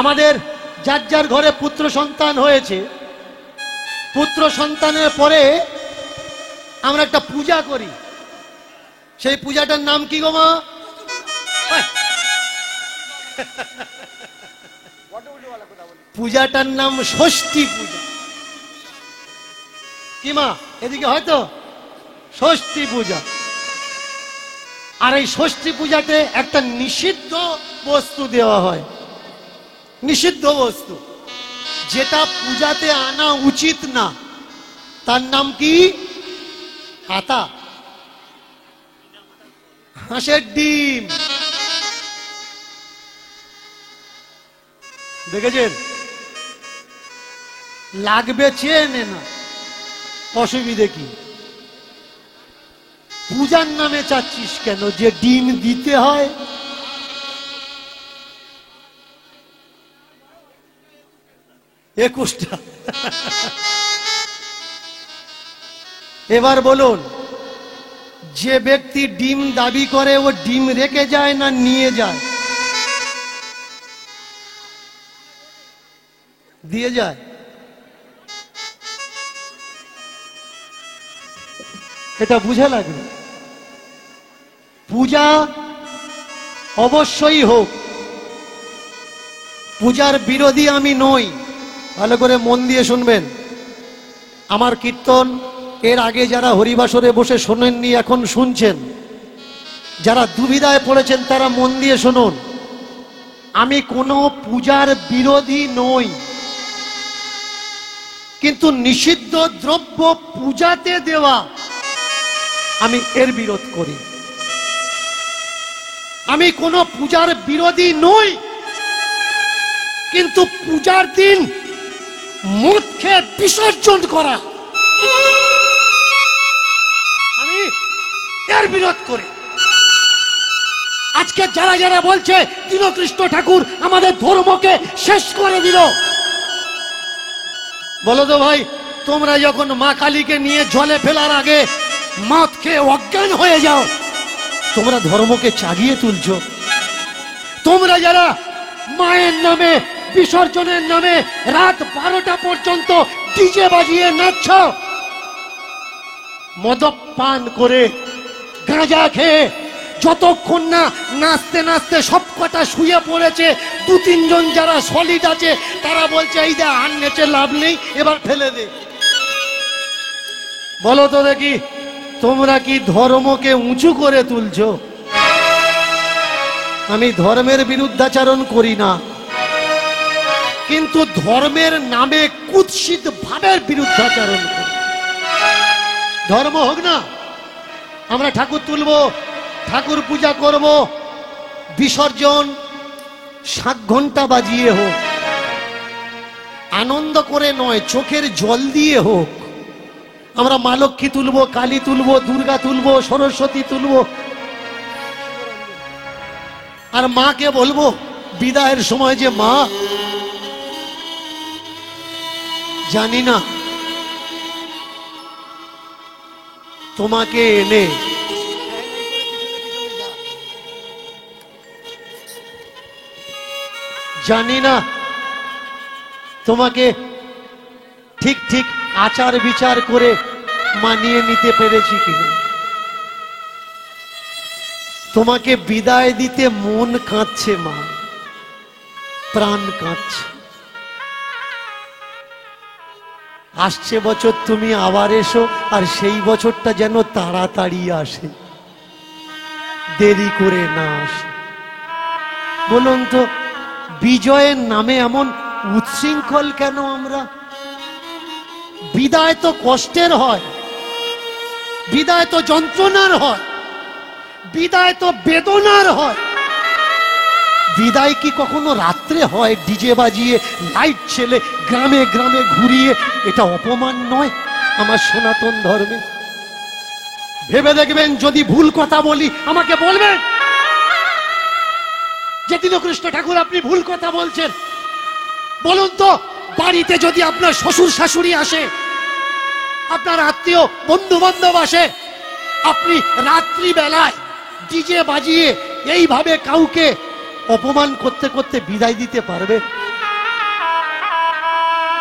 আমাদের যার যার ঘরে পুত্র সন্তান হয়েছে, পুত্র সন্তানের পরে আমরা একটা পূজা করি। সেই পূজাটার নাম কি গো মা? পূজাটার নাম ষষ্ঠী পূজা। কি মা এদিকে হয়তো ষষ্ঠী পূজা। আর এই ষষ্ঠী পূজাতে একটা নিষিদ্ধ বস্তু দেওয়া হয়, নিষিদ্ধ বস্তু, যেটা পূজাতে আনা উচিত না। তার নাম কি? আতা, হাঁসের ডিম। দেখেছেন? লাগবে চেনে না, অসুবিধে কি? পূজার নামে চাচ্ছিস কেন যে ডিম দিতে হয়? একুশটা। এবার বলুন, যে ব্যক্তি ডিম দাবি করে ও ডিম রেখে যায় না নিয়ে যায়? দিয়ে যায়। এটা বুঝে লাগবে। পূজা অবশ্যই হোক, পূজার বিরোধী আমি নই। ভালো করে মন দিয়ে শুনবেন। আমার কীর্তন এর আগে যারা হরিবাসরে বসে শোনেননি এখন শুনছেন, যারা দুবিধায় পড়েছেন তারা মন দিয়ে শুনুন। আমি কোনো পূজার বিরোধী নই, কিন্তু নিষিদ্ধ দ্রব্য পূজাতে দেওয়া আমি এর বিরোধ করি। আমি কোনো পূজার বিরোধী নই, কিন্তু পূজার দিন মদ খেয়ে বিসর্জন করা আমি এর বিরোধ করি। আজকে যারা যারা বলছে দীনকৃষ্ণ ঠাকুর আমাদের ধর্মকে শেষ করে দিল, বলো তো ভাই, তোমরা যখন মা কালীকে নিয়ে জলে ফেলার আগে মদ খেয়ে অজ্ঞান হয়ে যাও, তোমরা ধর্মকে চাগিয়ে তুলছো। তোমরা যারা মায়ের নামে বিসর্জনের নামে রাত 12টা পর্যন্ত ডিজে বাজিয়ে নাচছ, মদ্যপান করে গাঁজা খেয়ে যতক্ষণ না নাচতে নাচতে সবকটা শুয়ে পড়েছে, 2-3 জন যারা সলিড আছে তারা বলছে এই দে আর নেচে লাভ নেই, এবার ফেলে দে। বলো তো দেখি, তোমরা কি ধর্মকে উঁচু করে তুলছো? আমি ধর্মের বিরুদ্ধাচরণ করি না, কিন্তু ধর্মের নামে কুৎসিত ভাবের বিরুদ্ধাচরণ করি। ধর্ম হোক না, আমরা ঠাকুর তুলবো, ঠাকুর পূজা করব, বিসর্জন 7 ঘন্টা বাজিয়ে হোক, আনন্দ করে নয়, চোখের জল দিয়ে হোক। আমরা মা লক্ষ্মী তুলবো, কালী তুলবো, দুর্গা তুলবো, সরস্বতী তুলবো, আর মাকে বলবো বিদায়ের সময় যে মা, জানি না তোমাকে এনে জানি না তোমাকে ঠিক ঠিক আচার বিচার করে মানিয়ে নিতে পেরেছি কিনা। তোমাকে বিদায় দিতে মন কাঁদছে মা, প্রাণ কাঁদছে। আসছে বছর তুমি আবার এসো, আর সেই বছরটা যেন তাড়াতাড়ি আসে, দেরি করে না আসে। বলুন তো, বিজয়ের নামে এমন উচ্ছৃঙ্খল কেন আমরা? বিদায় তো কষ্টের হয়, বিদায় তো যন্ত্রণার হয়, বিদায় তো বেদনার হয়। বিদায় কি কখনো রাত্রে হয় ডিজে বাজিয়ে লাইট ছেলে গ্রামে গ্রামে ঘুরিয়ে? এটা অপমান নয় আমার সনাতন ধর্মে? ভেবে দেখবেন, যদি ভুল কথা বলি আমাকে বলবেন যে দীনকৃষ্ণ ঠাকুর আপনি ভুল কথা বলছেন। বলুন তো, বাড়িতে যদি আপনার শ্বশুর শাশুড়ি আসে, আপনার আত্মীয় বন্ধু বান্ধব আসে, আপনি রাত্রি বেলায় ডিজে বাজিয়ে এইভাবে কাউকে অপমান করতে করতে বিদায় দিতে পারবে?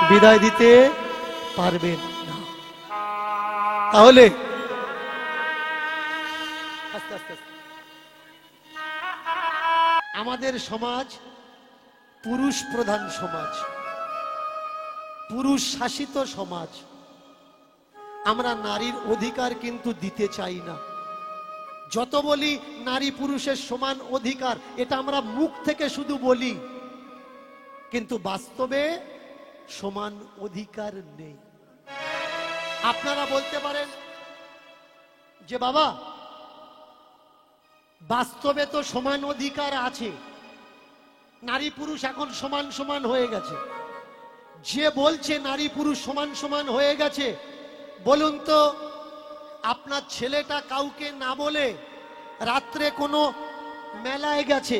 বিদায় দিতে পারবেন না। তাহলে আমাদের সমাজ পুরুষ প্রধান সমাজ, পুরুষ শাসিত সমাজ। আমরা নারীর অধিকার কিন্তু দিতে চাই না। যত বলি নারী পুরুষের সমান অধিকার, এটা আমরা মুখ থেকে শুধু বলি, কিন্তু বাস্তবে সমান অধিকার নেই। আপনারা বলতে পারেন যে বাবা বাস্তবে তো সমান অধিকার আছে, নারী পুরুষ এখন সমান সমান হয়ে গেছে। যে বলছে নারী পুরুষ সমান সমান হয়ে গেছে, বলুন তো আপনার ছেলেটা কাউকে না বলে রাত্রে কোনো মেলায় গেছে,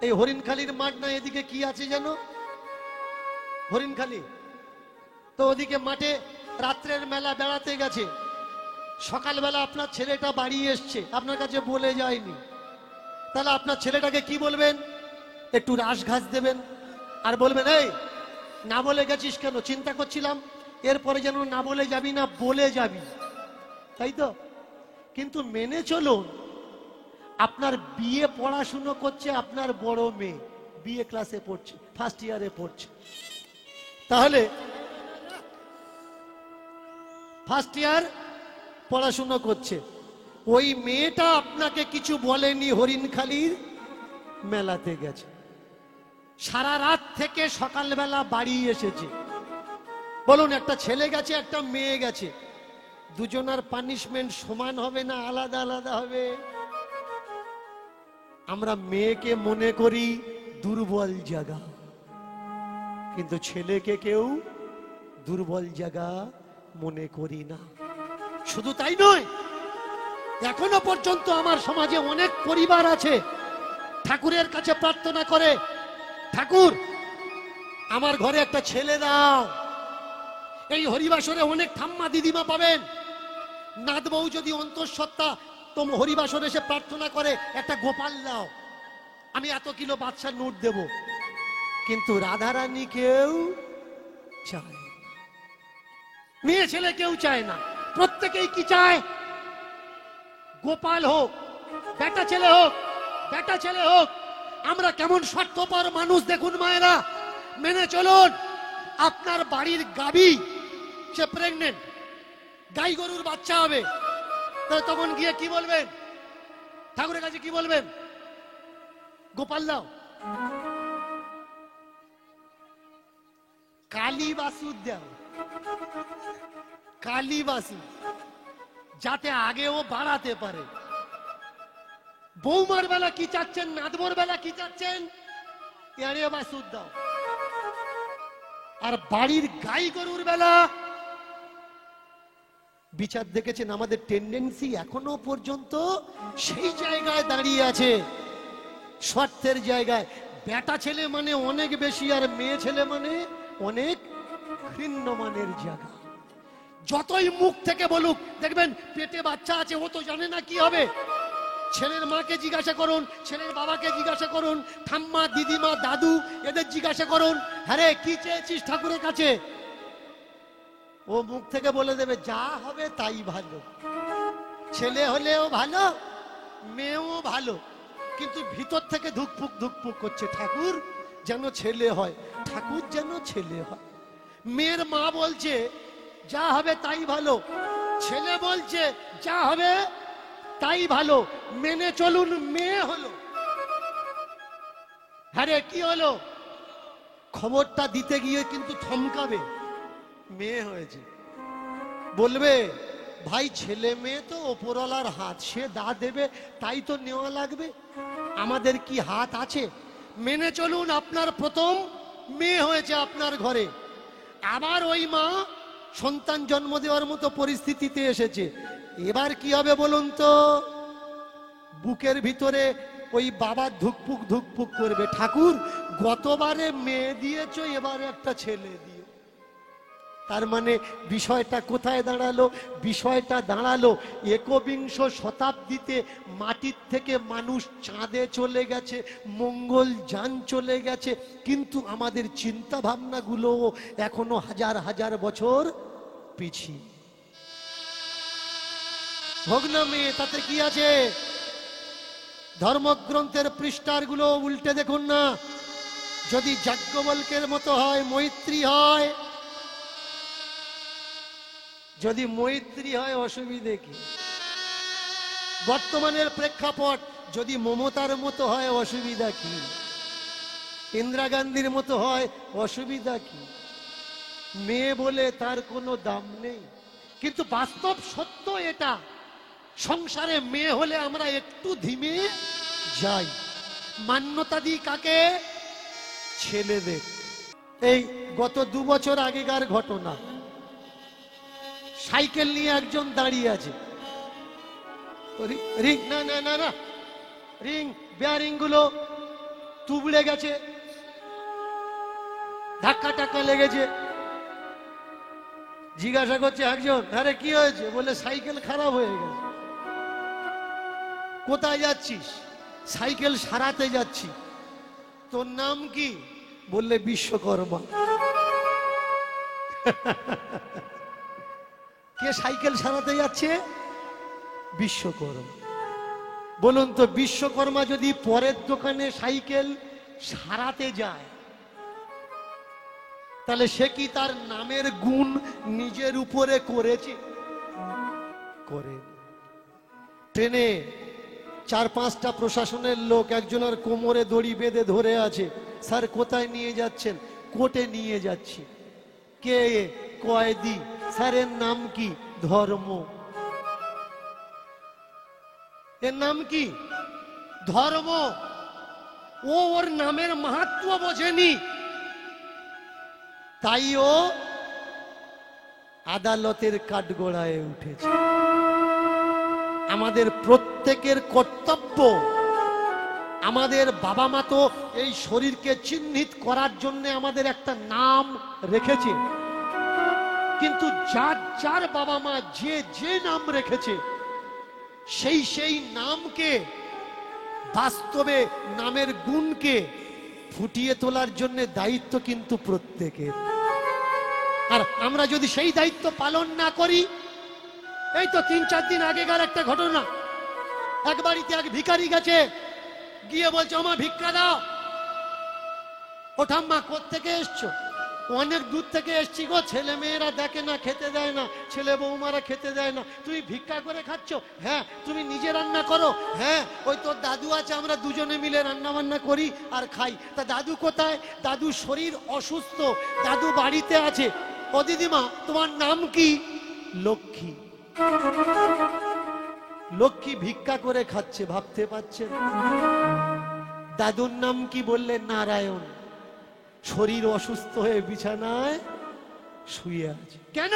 এই হরিণখালির মাঠ না এদিকে কি আছে যেন হরিণখালি, তো ওদিকে মাঠে রাত্রের মেলা বেড়াতে গেছে, সকালবেলা আপনার ছেলেটা বাড়ি এসছে, আপনার কাছে বলে যায়নি, তাহলে আপনার ছেলেটাকে কি বলবেন? একটু রাস ঘাস দেবেন আর বলবেন এই না বলে গেছিস কেন? চিন্তা করছিলাম এরপরে যেন না বলে যাবি না, বলে যাবি, তাই তো? কিন্তু মেনে চলুন, আপনার বিয়ে পড়াশুনো করছে আপনার বড় মেয়ে, বিএ ক্লাসে পড়ছে, ফার্স্ট ইয়ারে পড়ছে, তাহলে ফার্স্ট ইয়ার পড়াশুনো করছে, ওই মেয়েটা আপনাকে কিছু বলেনি, হরিণখালির মেলাতে গেছে, সারা রাত থেকে সকালবেলা বাড়ি এসেছে। বলুন একটা ছেলে গেছে একটা মেয়ে গেছে, দুজনার পানিশমেন্ট সমান হবে না আলাদা আলাদা হবে? আমরা মেয়েকে মনে করি দুর্বল জায়গা, কিন্তু ছেলেকে কেউ দুর্বল জায়গা মনে করি না। শুধু তাই নয়, এখনো পর্যন্ত আমার সমাজে অনেক পরিবার আছে ঠাকুরের কাছে প্রার্থনা করে, ঠাকুর আমার ঘরে একটা ছেলে দাও। এই হরিবাসরে অনেক ঠাম্মা দিদিমা পাবেন, নাত বউ যদি অন্তঃসত্ত্বা তোম হরিবাসরে এসে প্রার্থনা করে একটা গোপাল দাও, আমি এত কিলো বাদশার নোট দেব, কিন্তু রাধারানী কেউ চায়, মেয়ে ছেলে কেউ চায় না। প্রত্যেকেই কি চায়? গোপাল হোক, বেটা ছেলে হোক, বেটা ছেলে হোক। আমরা কেমন স্বার্থপর মানুষ দেখুন মায়েরা। মেনে চলুন, আপনার বাড়ির গাবি সে প্রেগনেন্ট, গাই গরুর বাচ্চা হবে, তখন গিয়ে কি বলবেন? ঠাকুরের কাছে কি বলবেন? গোপাল দাও। কালী বাসু দাও, কালী বাসু, যাতে আগেও বাড়াতে পারে। বৌমার বেলা কি চাচ্ছেন, নাদবর বেলা কি চাচ্ছেন? এড়ে বাসুর দাও। আর বাড়ির গাই গরুর বেলা বিচার দেখেছেন, আমাদের টেন্ডেন্সি এখনো পর্যন্ত সেই জায়গায় দাঁড়িয়ে আছে, স্বার্থের জায়গায়। বেটা ছেলে মানে অনেক বেশি, আর মেয়ে ছেলে মানে অনেক ভিন্ন মানের জায়গা। যতই মুখ থেকে বলুক, দেখবেন পেটে বাচ্চা আছে, ও তো জানে না কি হবে। ছেলের মাকে জিজ্ঞাসা করুন, ছেলের বাবাকে জিজ্ঞাসা করুন, ঠাম্মা দিদিমা দাদু এদের জিজ্ঞাসা করুন, হ্যাঁ রে কি চেয়েছিস ঠাকুরের কাছে? ও মুখ থেকে বলে দেবে যা হবে তাই ভালো, ছেলে হলেও ভালো মেয়েও ভালো, কিন্তু ভিতর থেকে ধুকপুক ধুকপুক করছে, ঠাকুর যেন ছেলে হয়, ঠাকুর যেন ছেলে হয়। মেয়ের মা বলছে যা হবে তাই ভালো, ছেলে বলছে যা হবে তাই ভালো, মেনে চলুন, মেয়ে হলো। হ্যাঁ রে কি হলো? খবরটা দিতে গিয়ে কিন্তু থমকাবে, মেয়ে হয়েছে। বলবে ভাই ছেলে মেয়ে তো ওপরওয়ালার হাত, সে দা দেবে তাই তো নেওয়া লাগবে, আমাদের কি হাত আছে? মেনে চলুন, আপনার প্রথম মেয়ে হয়েছে আপনার ঘরে, আবার ওই মা সন্তান জন্ম দেওয়ার মতো পরিস্থিতিতে এসেছে। এবার কি হবে বলুন তো? বুকের ভিতরে ওই বাবা ধুকপুক ধুকপুক করবে, ঠাকুর গতবারে মেয়ে দিয়েছো, এবারে একটা ছেলে দিও। তার মানে বিষয়টা কোথায় দাঁড়ালো? বিষয়টা দাঁড়ালো একবিংশ শতাব্দীতে মাটির থেকে মানুষ চাঁদে চলে গেছে, মঙ্গল যান চলে গেছে, কিন্তু আমাদের চিন্তা ভাবনাগুলো এখনো হাজার হাজার বছর পিছিয়ে। হোক না মেয়ে, তাতে কি আছে? ধর্মগ্রন্থের পৃষ্ঠারগুলো উল্টে দেখুন না। যদি যাজ্ঞবল্কের মতো হয়, মৈত্রী হয়, যদি মৈত্রী হয় অসুবিধে কি? বর্তমানের প্রেক্ষাপট যদি মমতার মতো হয় অসুবিধা কি? ইন্দিরা গান্ধীর মতো হয় অসুবিধা কি? মেয়ে বলে তার কোনো দাম নেই। কিন্তু বাস্তব সত্য এটা, সংসারে মেয়ে হলে আমরা একটু ধিমে যাই। মান্যতা দিই কাকে? ছেলেদের। এই গত 2 বছর আগেকার ঘটনা, সাইকেল নিয়ে একজন দাঁড়িয়ে আছে, রিং না না না না রিং বেয়ারিং গুলো তুবড়ে গেছে, ধাক্কা টাক্কা লেগেছে। জিজ্ঞাসা করছে একজন, আরে কি হয়েছে? বলে সাইকেল খারাপ হয়ে গেছে। কোথায় যাচ্ছিস? সাইকেল সারাতে যাচ্ছি। তোর নাম কি? বললে বিশ্বকর্মা। কে সাইকেল সারাতে যাচ্ছে? বিশ্বকর্মা। বলুন তো, বিশ্বকর্মা যদি পরের দোকানে সাইকেল সারাতে যায়, তাহলে সে কি তার নামের গুণ নিজের উপরে করেছে? করে। ট্রেনে 4-5টা প্রশাসনের লোক একজনের কোমরে দড়ি বেঁধে ধরে আছে। স্যার কোথায় নিয়ে যাচ্ছেন? কোর্টে নিয়ে যাচ্ছি। কে? কয়েদি। স্যারের নাম কি? ধর্ম। এর নাম কি? ধর্ম। ও ওর নামের মাহাত্ম্য বোঝেনি, তাই ও আদালতের কাঠগড়ায় উঠেছে। আমাদের প্রত্যেকের কর্তব্য, আমাদের বাবা মা তো এই শরীরকে চিহ্নিত করার জন্য আমাদের একটা নাম রেখেছে, কিন্তু যার যার বাবা মা যে যে নাম রেখেছে, সেই সেই নামকে, বাস্তবে নামের গুণকে ফুটিয়ে তোলার জন্য দায়িত্ব কিন্তু প্রত্যেকের। আর আমরা যদি সেই দায়িত্ব পালন না করি, এই তো 3-4 দিন আগেকার একটা ঘটনা, এক বাড়িতে এক ভিখারি গেছে, গিয়ে বলছে আমার ভিক্ষা দাও। ও ঠাম্মা কোত্থেকে এসছো? অনেক দূর থেকে এসছি গো, ছেলে মেয়েরা দেখে না, খেতে দেয় না, ছেলে বৌমারা খেতে দেয় না, তুমি ভিক্ষা করে খাচ্ছ? হ্যাঁ। তুমি নিজে রান্না করো? হ্যাঁ। ওই তোর দাদু আছে, আমরা দুজনে মিলে রান্না বান্না করি আর খাই। তা দাদু কোথায়? দাদু শরীর অসুস্থ, দাদু বাড়িতে আছে। ও দিদিমা তোমার নাম কি? লক্ষ্মী। লক্ষ্মী ভিক্ষা করে খাচ্ছে, ভাবতে পারছেন? দাদুর নাম কি? বললে নারায়ণ। শরীর অসুস্থ হয়ে বিছানায় শুয়ে আছে। কেন?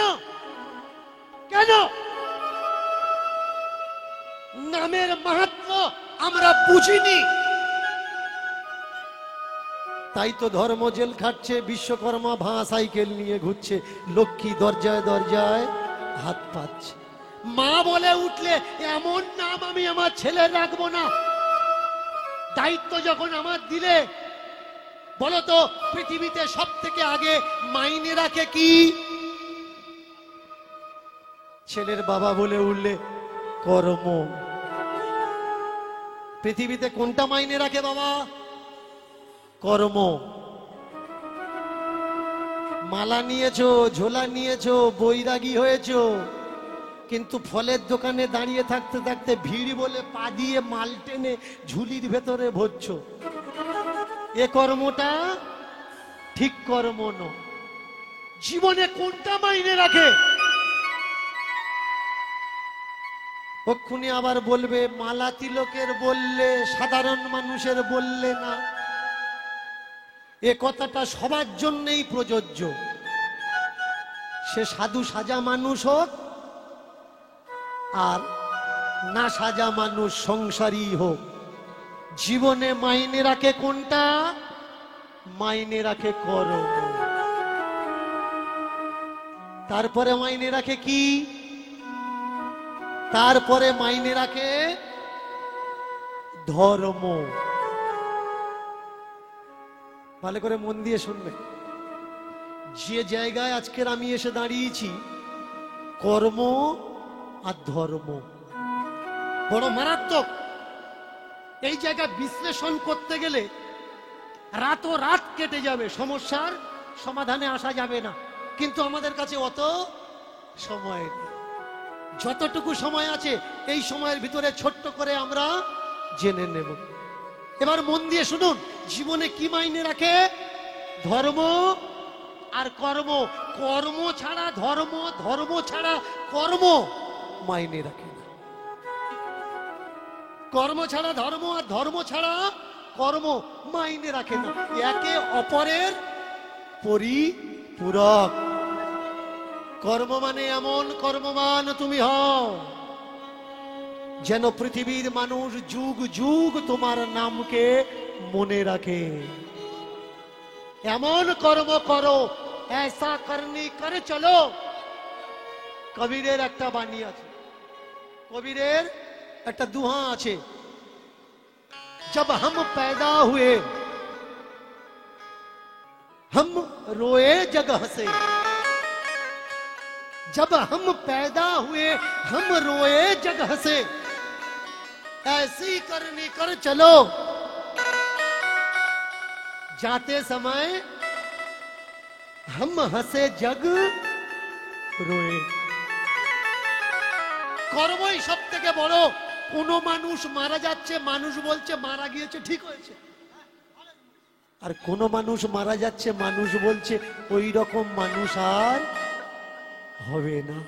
কেন? নামের মাহাত্ম্য আমরা বুঝিনি, তাই তো ধর্ম জেল খাটছে, বিশ্বকর্মা ভাঙা সাইকেল নিয়ে ঘুরছে, লক্ষ্মী দরজায় দরজায় হাত পাচ্ছে। মা বলে উঠলে এমন নাম আমি আমার ছেলে রাখবো না। দায়িত্ব যখন আমার দিলে, বলো তো পৃথিবীতে সব থেকে আগে মাইনে রাখে কি? ছেলের বাবা বলে উঠলে কর্ম। পৃথিবীতে কোনটা মাইনে রাখে বাবা? কর্ম। মালা নিয়েছো, ঝোলা নিয়েছো, বৈরাগী হয়েছো, কিন্তু ফলের দোকানে দাঁড়িয়ে থাকতে থাকতে ভিড় বলে পা দিয়ে মাল টেনে ঝুলির ভেতরে ভরছো। এ কর্মটা ঠিক কর্ম নয়। জীবনে কোনটা মাইনে রাখে? ওক্ষুনি আবার বলবে মালা তিলকের বললে, সাধারণ মানুষের বললে না। এ কথাটা সবার জন্যই প্রযোজ্য, সে সাধু সাজা মানুষ হোক আর না সাজা মানুষ, সংসারী হোক। জীবনে মাইনে রাখে কোনটা? মাইনে রাখে কর্ম। তারপরে মাইনে রাখে কি? তারপরে মাইনে রাখে ধর্ম। ভালো করে মন দিয়ে শুনবে, যে জায়গায় আজকের আমি এসে দাঁড়িয়েছি, কর্ম আর ধর্ম বড় মারাত্মক। এই জায়গায় বিশ্লেষণ করতে গেলে রাত কেটে যাবে, সমস্যার সমাধানে আসা যাবে না। কিন্তু আমাদের কাছে অত সময় নেই। যতটুকু সময় আছে এই সময়ের ভিতরে ছোট্ট করে আমরা জেনে নেব। এবার মন দিয়ে শুনুন, জীবনে কি মাইনে রাখে? ধর্ম আর কর্ম। কর্ম ছাড়া ধর্ম, ধর্ম ছাড়া কর্ম মাইনে রাখে না। কর্ম ছাড়া ধর্ম আর ধর্ম ছাড়া কর্ম মাইনে রাখে না। একে অপরের পরিপূরক। কর্ম মানে এমন কর্মমান তুমি হও যেন পৃথিবীর মানুষ যুগ যুগ তোমার নামকে মনে রাখে। এমন কর্ম করো, ऐसा करनी করে চলো। কবিরের একটা বাণী আছে, কবিরের একটা দুহা আছে, जब हम पैदा हुए हम रोए जगह से, जब हम पैदा हुए हम रोए जगह से, ऐसी करनी कर चलो, जाते समय हम हंसे जग रोए। কর্মই সব থেকে বড়। কোন মানুষ মারা যাচ্ছে, মানুষ বলছে মারা গিয়েছে ঠিক হয়েছে, আর কোন মানুষ মারা যাচ্ছে, মানুষ বলছে ওই রকম মানুষ আর হবে না।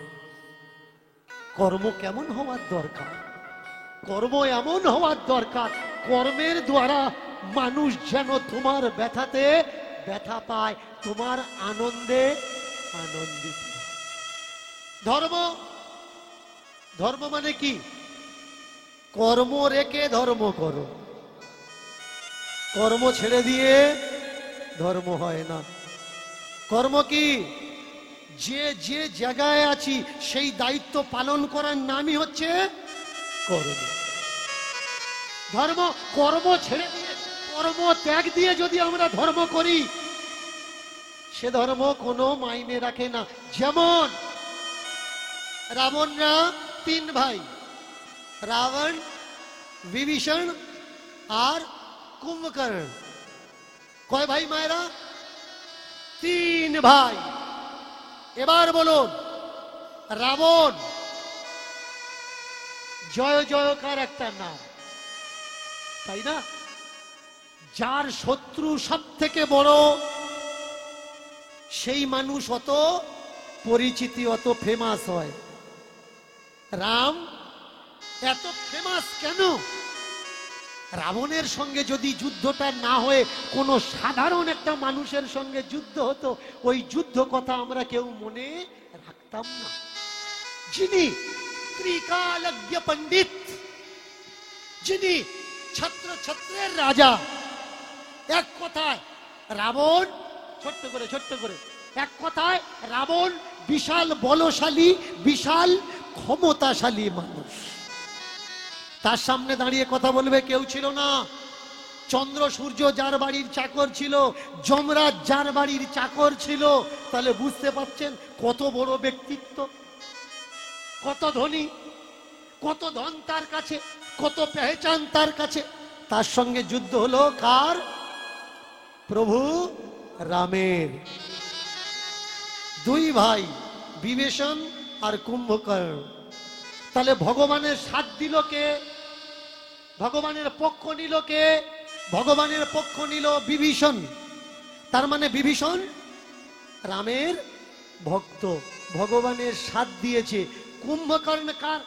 কর্ম কেমন হওয়ার দরকার? কর্ম এমন হওয়ার দরকার, কর্মের দ্বারা মানুষ যেন তোমার ব্যথাতে ব্যথা পায়, তোমার আনন্দে আনন্দিত। ধর্ম, ধর্ম মানে কি? কর্ম রেখে ধর্ম করো, কর্ম ছেড়ে দিয়ে ধর্ম হয় না। কর্ম কি? যে যে জায়গায় আছি সেই দায়িত্ব পালন করার নামই হচ্ছে কর্ম। ধর্ম, কর্ম ছেড়ে দিয়ে, কর্ম ত্যাগ দিয়ে যদি আমরা ধর্ম করি, সে ধর্ম কোনো মাইনে রাখে না। যেমন রাবণরা তিন ভাই, রাবণ, বিভীষণ আর কুম্ভকর্ণ। কয় ভাই মায়েরা? তিন ভাই। এবার বলুন, রাবণ জয় জয়কার একটা নাম, তাই না? যার শত্রু সব থেকে বড়, সেই মানুষ অত পরিচিতি, অত ফেমাস হয়। রাম এত ফেমাস কেন? রাবণের সঙ্গে যদি যুদ্ধটা না হয়ে কোনো সাধারণ একটা মানুষের সঙ্গে যুদ্ধ হতো, ওই যুদ্ধ কথা আমরা কেউ মনে রাখতাম না। যিনি ত্রিকালজ্ঞ পণ্ডিত, যিনি ছত্র ছত্রের রাজা, এক কথায় রাবণ, ছোট্ট করে এক কথায় রাবণ বিশাল বলশালী, বিশাল ক্ষমতাশালী মানুষ। তার সামনে দাঁড়িয়ে কথা বলবে কেউ ছিল না। চন্দ্র সূর্য যার বাড়ির চাকর ছিল, যমরাজ যার বাড়ির চাকর ছিল, তাহলে বুঝতে পারছেন কত বড় ব্যক্তিত্ব, কত ধনী, কত ধন তার কাছে, কত পেহচান তার কাছে। তার সঙ্গে যুদ্ধ হলো কার? প্রভু রামের। দুই ভাই, বিভীষণ আর কুম্ভকর্ণ। তাহলে ভগবানের সাথ দিল কে? ভগবানের পক্ষ নিল কে? ভগবানের পক্ষ নিল বিভীষণ। তার মানে বিভীষণ রামের ভক্ত, ভগবানের সাথ দিয়েছে। কুম্ভকর্ণ কার?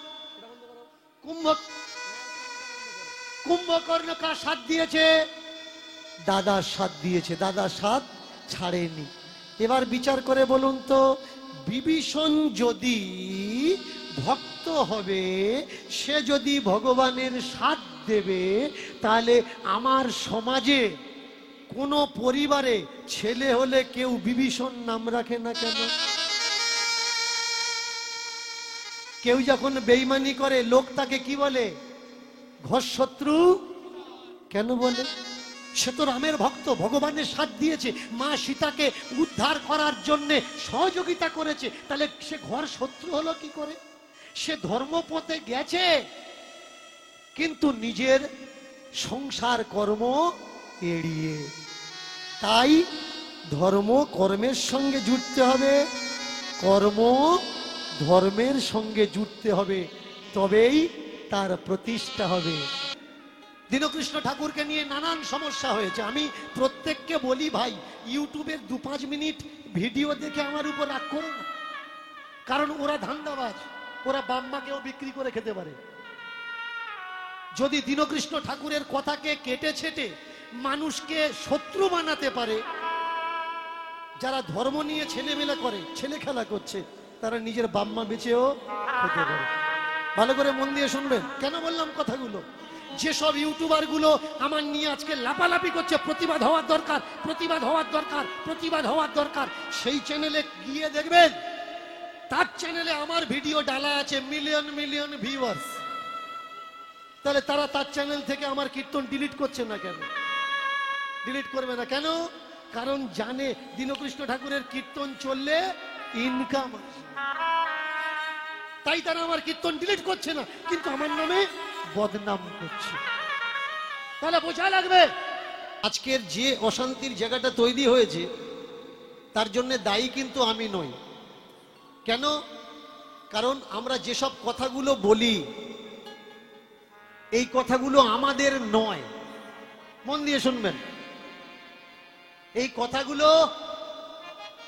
কুম্ভকর্ণ কার সাথ দিয়েছে? দাদার সাথ দিয়েছে, দাদার সাথ ছাড়েনি। এবার বিচার করে বলুন তো, বিভীষণ যদি ভক্ত হবে, সে যদি ভগবানের সাথ দেবে, তাহলে আমার সমাজে কোনো পরিবারে ছেলে হলে কেউ বিভীষণ নাম রাখে না কেন? কেউ যখন বেঈমানি করে লোক তাকে কি বলে? ঘর শত্রু কেন বলে? সে তো রামের ভক্ত, ভগবানের সাথ দিয়েছে, মা সীতাকে উদ্ধার করার জন্য সহযোগিতা করেছে, তাহলে সে ঘর শত্রু হলো কি করে? সে ধর্মপথে গেছে কিন্তু নিজের সংসার কর্ম এড়িয়ে। তাই ধর্ম কর্মের সঙ্গে জুড়তে হবে, কর্ম ধর্মের সঙ্গে জুড়তে হবে, তবেই তার প্রতিষ্ঠা হবে। দীনকৃষ্ণ ঠাকুরকে নিয়ে নানান সমস্যা হয়েছে। আমি প্রত্যেককে বলি, ভাই ইউটিউবের 2-5 মিনিট ভিডিও দেখে আমার উপর রাগ করো না, কারণ ওরা ধান্দাবাজ, ওরা বাম্মাকেও বিক্রি করে খেতে পারে। যদি দীনকৃষ্ণ ঠাকুরের কথাকে কেটে ছেটে মানুষকে শত্রু বানাতে পারে, যারা ধর্ম নিয়ে ছেলেমেলা করে, ছেলে খেলা করছে, তারা নিজের বাম্মা বেচেও খেতে পারে। ভালো করে মন দিয়ে শুনবেন কেন বললাম কথাগুলো। যেসব ইউটিউবার গুলো আমার নিয়ে আজকে লাপালাপি করছে, প্রতিবাদ হওয়ার দরকার, প্রতিবাদ হওয়ার দরকার, প্রতিবাদ হওয়ার দরকার, সেই চ্যানেলে গিয়ে দেখবেন তার চ্যানেলে আমার ভিডিও ডালা আছে মিলিয়ন মিলিয়ন ভিউয়ার্স। তাহলে তারা তার চ্যানেল থেকে আমার কীর্তন ডিলিট করছে না কেন? ডিলিট করবে না কেন? কারণ জানে দীনকৃষ্ণ ঠাকুরের কীর্তন চললে ইনকাম আছে, তাই তারা আমার কীর্তন ডিলিট করছে না, কিন্তু আমার নামে বদনাম করছে। তাহলে বোঝা লাগবে আজকের যে অশান্তির জায়গাটা তৈরি হয়েছে তার জন্য দায়ী কিন্তু আমি নই। কেন? কারণ আমরা যেসব কথাগুলো বলি এই কথাগুলো আমাদের নয়। মন দিয়ে শুনবেন, এই কথাগুলো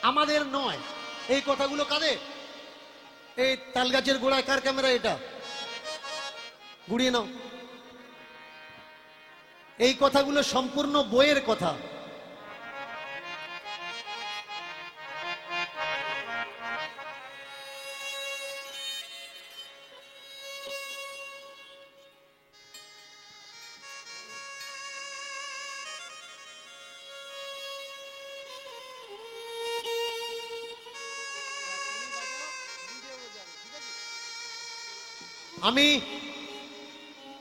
আমাদের নয়। এই কথাগুলো কাদের? এই তালগাছের গোড়ায় কার ক্যামেরা? এটা গুড়িয়ে নাও। এই কথাগুলো সম্পূর্ণ বইয়ের কথা। আমি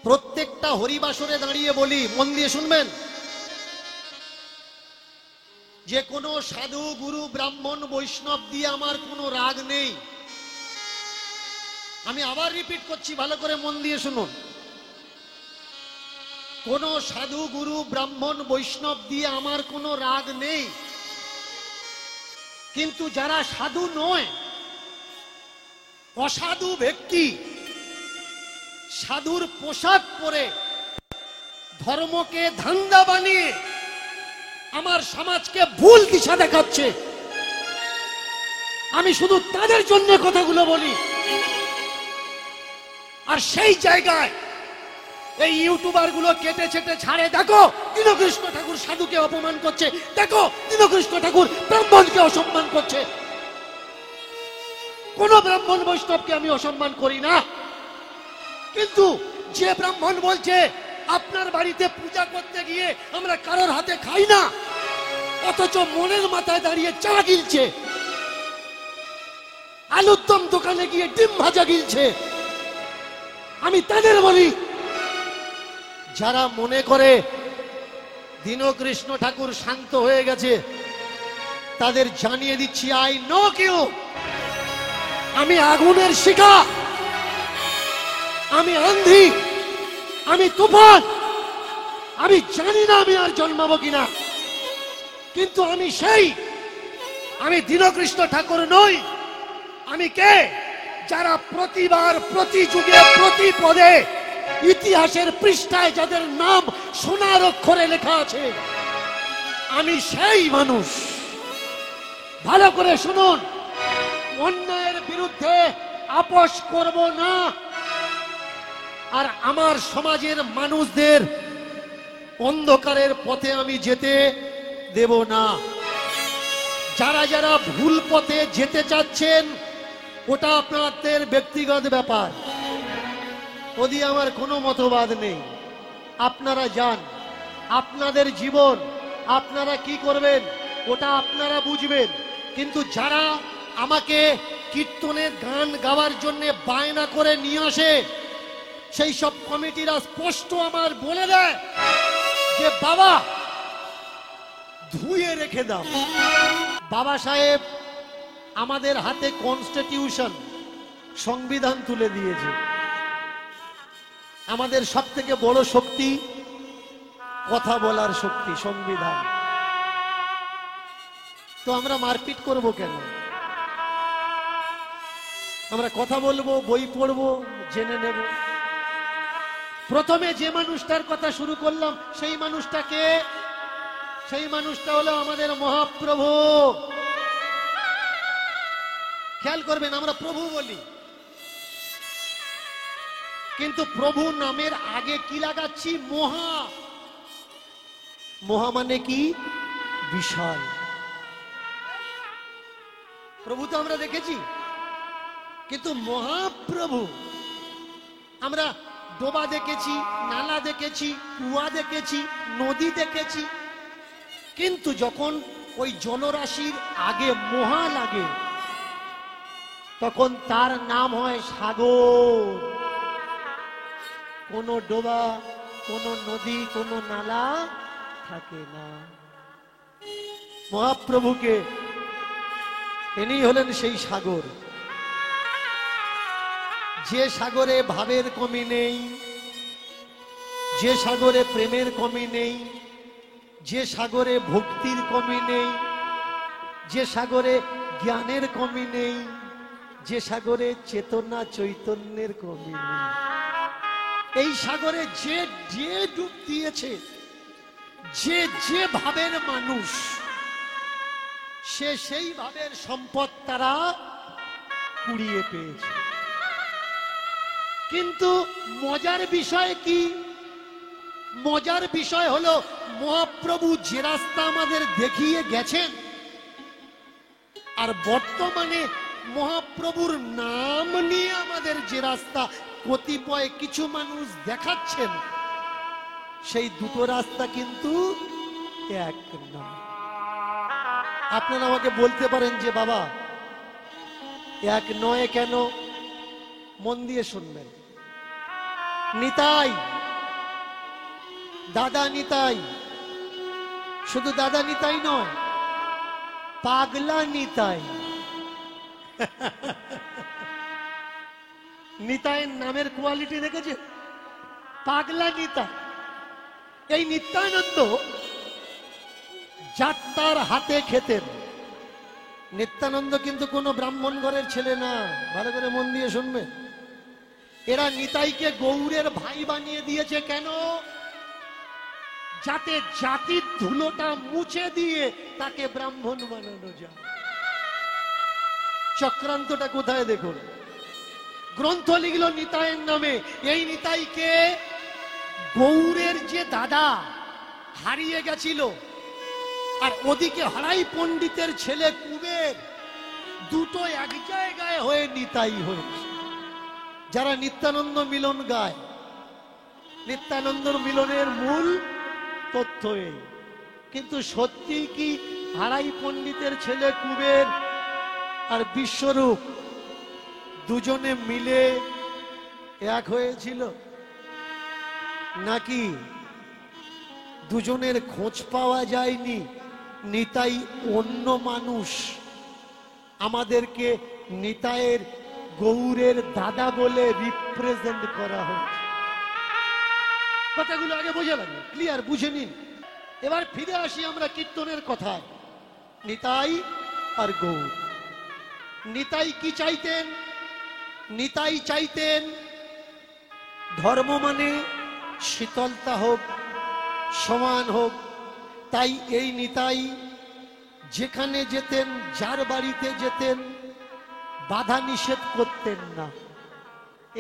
প্রত্যেকটা হরিবাসরে দাঁড়িয়ে বলি, মন দিয়ে শুনবেন, যে কোনো সাধু গুরু ব্রাহ্মণ বৈষ্ণব দিয়ে আমার কোনো রাগ নেই। আমি আবার রিপিট করছি, ভালো করে মন দিয়ে শুনুন। কোনো সাধু গুরু ব্রাহ্মণ বৈষ্ণব দিয়ে আমার কোনো রাগ নেই, কিন্তু যারা সাধু নয়, অসাধু ব্যক্তি সাধুর পোশাক পরে ধর্মকে ধান্দা বানিয়ে আমার সমাজকে ভুল দিশা দেখাচ্ছে, আমি শুধু তাদের জন্য কথাগুলো বলি। আর সেই জায়গায় এই ইউটিউবার গুলো কেটে ছেটে ছাড়ে। দেখো দীনকৃষ্ণ ঠাকুর সাধুকে অপমান করছে, দেখো দীনকৃষ্ণ ঠাকুর ব্রাহ্মণকে অসম্মান করছে। কোন ব্রাহ্মণ বৈষ্ণবকে আমি অসম্মান করি না, কিন্তু যে ব্রাহ্মণ বলছে আপনার বাড়িতে পূজা করতে গিয়ে আমরা কারোর হাতে খাই না, অথচ মনের মাথায় দাঁড়িয়ে চা গিলছে, আলুর দম দোকানে গিয়ে ডিম ভাজা গিলছে, আমি তাদের বলি, যারা মনে করে দীনকৃষ্ণ ঠাকুর শান্ত হয়ে গেছে তাদের জানিয়ে দিচ্ছি, আই নো ইউ, আমি আগুনের শিখা, আমি আন্ধি, আমি তুফান, আমি জানি না আমি আর জন্মাবো কিনা, কিন্তু আমি সেই, আমি দীনকৃষ্ণ ঠাকুর নই। আমি কে? যারা প্রতিবার প্রতি যুগে প্রতি পদে ইতিহাসের পৃষ্ঠায় যাদের নাম সোনার অক্ষরে লেখা আছে, আমি সেই মানুষ। ভালো করে শুনুন, অন্যায়ের বিরুদ্ধে আপোষ করব না, আর আমার সমাজের মানুষদের অন্ধকারের পথে আমি যেতে দেব না। যারা যারা ভুল পথে যেতে চাচ্ছেন ওটা আপনাদের ব্যক্তিগত ব্যাপার, ওদি আমার কোনো মতবাদ নেই। আপনারা যান, আপনাদের জীবন, আপনারা কি করবেন ওটা আপনারা বুঝবেন। কিন্তু যারা আমাকে কীর্তনের গান গাওয়ার জন্য বায়না করে নিয়ে আসে, সেই সব কমিটিরা স্পষ্ট আমার বলে দেয় যে বাবা ধুয়ে রেখে দাও। বাবা সাহেব আমাদের হাতে কনস্টিটিউশন, সংবিধান তুলে দিয়েছে। আমাদের সব থেকে বড় শক্তি কথা বলার শক্তি, সংবিধান। তো আমরা মারপিট করব কেন? আমরা কথা বলবো, বই পড়বো, জেনে নেব। প্রথমে যে মানুষটার কথা শুরু করলাম সেই মানুষটাকে, সেই মানুষটা হলো আমাদের মহাপ্রভু। খেয়াল করবেন, আমরা প্রভু বলি, কিন্তু প্রভু নামের আগে কি লাগাচ্ছি? মহা। মহা মানে কি? বিশাল। প্রভু তো আমরা দেখেছি, কিন্তু মহাপ্রভু আমরা ডোবা দেখেছি, নালা দেখেছি, কুয়া দেখেছি, নদী দেখেছি, কিন্তু যখন ওই জলরাশির আগে মহা লাগে তখন তার নাম হয় সাগর। কোনো ডোবা, কোনো নদী, কোনো নালা থাকে না। মহাপ্রভুকে ইনি হলেন সেই সাগর, যে সাগরে ভাবের কমি নেই, যে সাগরে প্রেমের কমি নেই, যে সাগরে ভক্তির কমি নেই, যে সাগরে জ্ঞানের কমি নেই, যে সাগরে চেতনা চৈতন্যের কমি নেই। এই সাগরে যে যে ডুব দিয়েছে, যে যে ভাবের মানুষ, সে সেই ভাবের সম্পদ তারা কুড়িয়ে পেয়েছে। কিন্তু মজার বিষয় কি? মজার বিষয় হলো মহাপ্রভু যে রাস্তা আমাদের দেখিয়ে গেছেন, আর বর্তমানে মহাপ্রভুর নাম নিয়ে আমাদের যে রাস্তা কতিপয় কিছু মানুষ দেখাচ্ছেন, সেই দুটো রাস্তা কিন্তু এক না। আপনারা আমাকে বলতে পারেন যে বাবা এক নয় কেন? মন দিয়ে শুনবেন। নিতাই, দাদা নিতাই, শুধু দাদা নিতাই নয়, পাগলা নিতাই। নিতাইয়ের নামের কোয়ালিটি দেখেছে? পাগলা নিতাই। এই নিত্যানন্দ যাত্রার হাতে খেতেন। নিত্যানন্দ কিন্তু কোনো ব্রাহ্মণ ঘরের ছেলে না, ভালো করে মন দিয়ে শুনবে। এরা নিতাইকে গৌরের ভাই বানিয়ে দিয়েছে কেন? যাতে জাতির ধুলোটা মুছে দিয়ে তাকে ব্রাহ্মণ বানানো যায়। চক্রান্তটা কোথায় দেখুন। গ্রন্থ লিখল নিতাইয়ের নামে। এই নিতাইকে গৌরের যে দাদা হারিয়ে গেছিল, আর ওদিকে হারাই পণ্ডিতের ছেলে কুবের, দুটো এক জায়গায় হয়ে নিতাই হয়েছে। যারা নিত্যানন্দ মিলন গায়, নিত্যানন্দ মিলনের মূল তথ্য এই। কিন্তু সত্যি কি হারাই পণ্ডিতের ছেলে কুবের আর বিশ্বরূপ দুজনে মিলে এক হয়েছিল, নাকি দুজনের খোঁজ পাওয়া যায়নি? নিতাই অন্য মানুষ, আমাদেরকে নিতাইয়ের গৌরের দাদা বলে রিপ্রেজেন্ট করা হচ্ছে। কথাগুলো আগে বোঝা লাগে, ক্লিয়ার বুঝে নিন। এবার ফিরে আসি আমরা কীর্তনের কথায়। নিতাই আর গৌর। নিতাই কি চাইতেন? নিতাই চাইতেন ধর্ম মানে শীতলতা হোক, সমান হোক। তাই এই নিতাই যেখানে যেতেন, যার বাড়িতে যেতেন, বাধা নিষেধ করতেন না।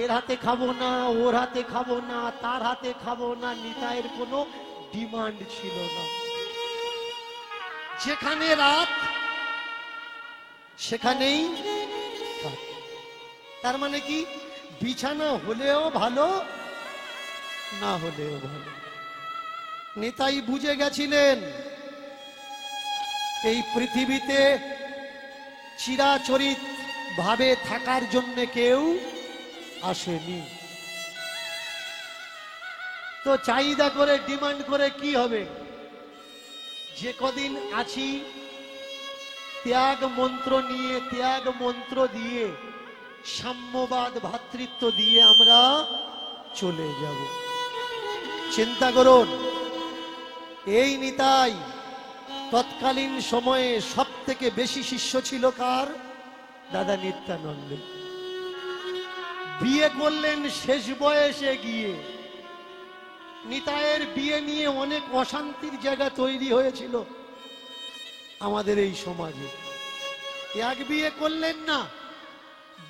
এর হাতে খাবো না, ওর হাতে খাবো না, তার হাতে খাবো না। নিতাইয়ের কোনো ডিমান্ড ছিল না। যেখানে রাত সেখানেই থাক। তার মানে কি? বিছানা হলেও ভালো, না হলেও ভালো। নিতাই বুঝে গেছিলেন এই পৃথিবীতে চিরাচরিত ভাবে থাকার জন্য কেউ আসেনি। তো চাহিদা করে ডিমান্ড করে কি হবে? যে কদিন আছি ত্যাগ মন্ত্র নিয়ে, ত্যাগ মন্ত্র দিয়ে, সাম্যবাদ ভ্রাতৃত্ব দিয়ে আমরা চলে যাব। চিন্তা করুন, এই নিতাই তৎকালীন সময়ে সব থেকে বেশি শিষ্য ছিল কার? দাদা নিত্যানন্দ। বিয়ে করলেন শেষ বয়সে গিয়ে। নিতাইয়ের বিয়ে নিয়ে অনেক অশান্তির জায়গা তৈরি হয়েছিল আমাদের এই সমাজে। এক বিয়ে করলেন না,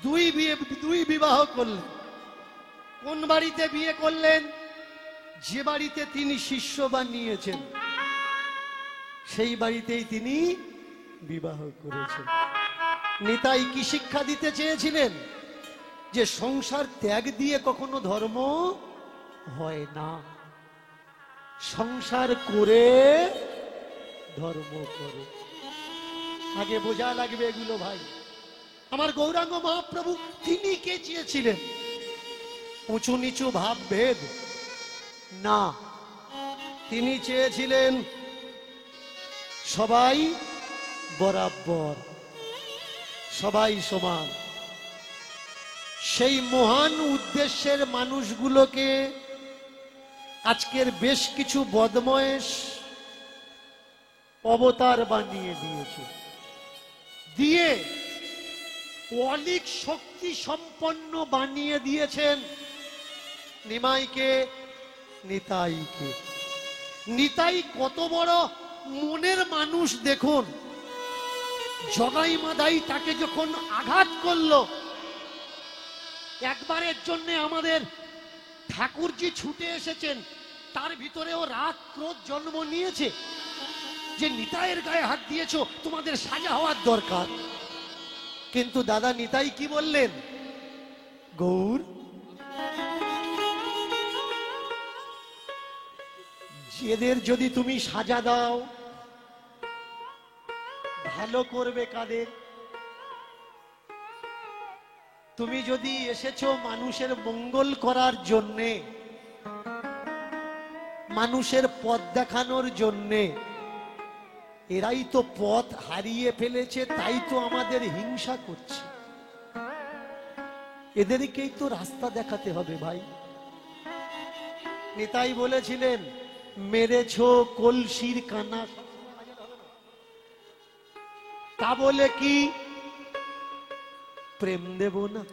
দুই বিবাহ করলেন। কোন বাড়িতে বিয়ে করলেন? যে বাড়িতে তিনি শিষ্য বানিয়েছেন সেই বাড়িতেই তিনি বিবাহ করেছেন। নিতাই কি শিক্ষা দিতে চেয়েছিলেন? যে সংসার ত্যাগ দিয়ে কখনো ধর্ম হয় না, সংসার করে ধর্ম করে। আগে বোঝা লাগবে এগুলো ভাই। আমার গৌরাঙ্গ মহাপ্রভু তিনি কে চেয়েছিলেন? উঁচু নিচু ভাব ভেদ না, তিনি চেয়েছিলেন সবাই বরাবর, সবাই সমান। সেই মহান উদ্দেশ্যের মানুষগুলোকে আজকের বেশ কিছু বদমায়েশ অবতার বানিয়ে দিয়েছে, দিয়ে অলিক শক্তি সম্পন্ন বানিয়ে দিয়েছেন নিমাইকে, নিতাইকে। নিতাই কত বড় মনের মানুষ দেখুন। জগাই মাদাই তাকে যখন আঘাত করলো, একবারের জন্য আমাদের ঠাকুরজি ছুটে এসেছেন, তার ভিতরেও রাগ ক্রোধ জন্ম নিয়েছে যে নিতাইয়ের গায়ে হাত দিয়েছো, তোমাদের সাজা হওয়ার দরকার। কিন্তু দাদা নিতাই কি বললেন? গৌর, এদের যদি তুমি সাজা দাও ভালো করবে কাদের? তুমি যদি এসেছো মানুষের মঙ্গল করার জন্যে, মানুষের পথ দেখানোর জন্যে, এরাই তো পথ হারিয়ে ফেলেছে, তাই তো আমাদের হিংসা করছে। এদেরকেই তো রাস্তা দেখাতে হবে ভাই। নিতাই বলেছিলেন, মেরেছো কলসির কানা, তা বলে কি প্রেম দেব না?